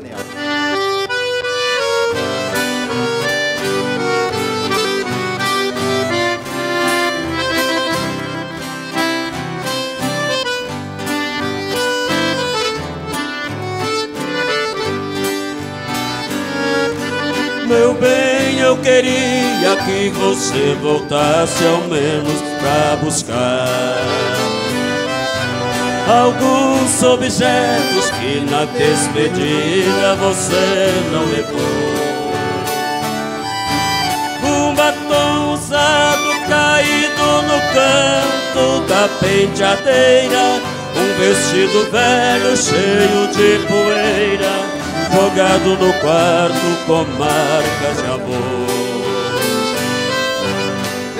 Daniel. Meu bem, eu queria que você voltasse ao menos pra buscar alguns objetos que na despedida você não levou. Um batom usado caído no canto da penteadeira, um vestido velho cheio de poeira jogado no quarto com marcas de amor.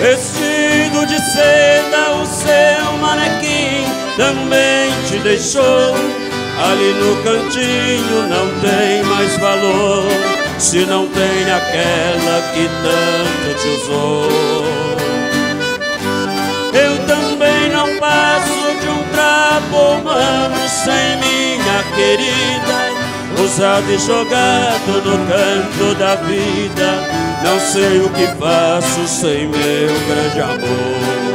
Vestido de seda, o seu manequim também te deixou. Ali no cantinho não tem mais valor, se não tem aquela que tanto te usou. Eu também não passo de um trapo humano sem minha querida, usado e jogado no canto da vida. Não sei o que faço sem meu grande amor.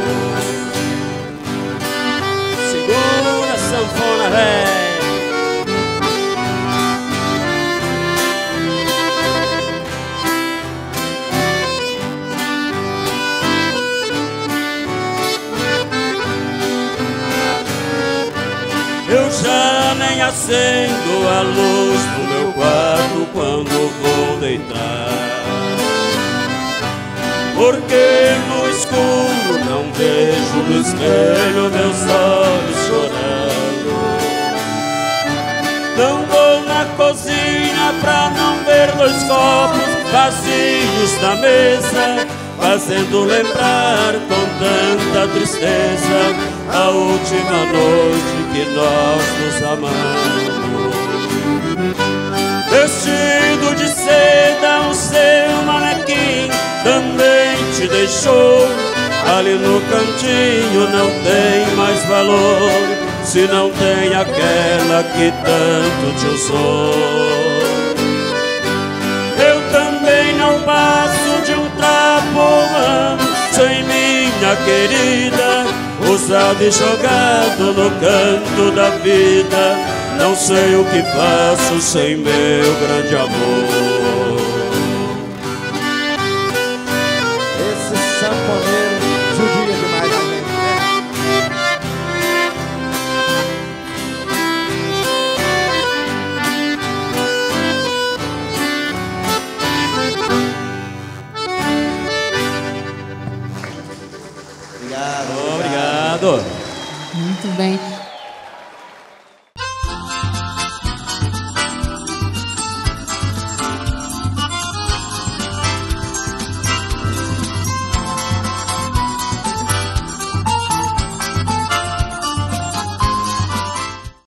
Segura a sanfona, véi. Eu já nem acendo a luz do meu quarto quando vou deitar, porque no escuro não vejo no espelho meus olhos chorando. Não vou na cozinha pra não ver dois copos vazios na mesa, fazendo lembrar com tanta tristeza a última noite que nós nos amamos. Vestido de seda, o seu manequim também te deixou. Ali no cantinho não tem mais valor, se não tem aquela que tanto te usou. Eu também não passo de um trapo humano sem minha querida, usado e jogado no canto da vida. Não sei o que faço sem meu grande amor. Esse sanfoneiro judia demais a gente, né? Obrigado. Obrigado. Muito bem.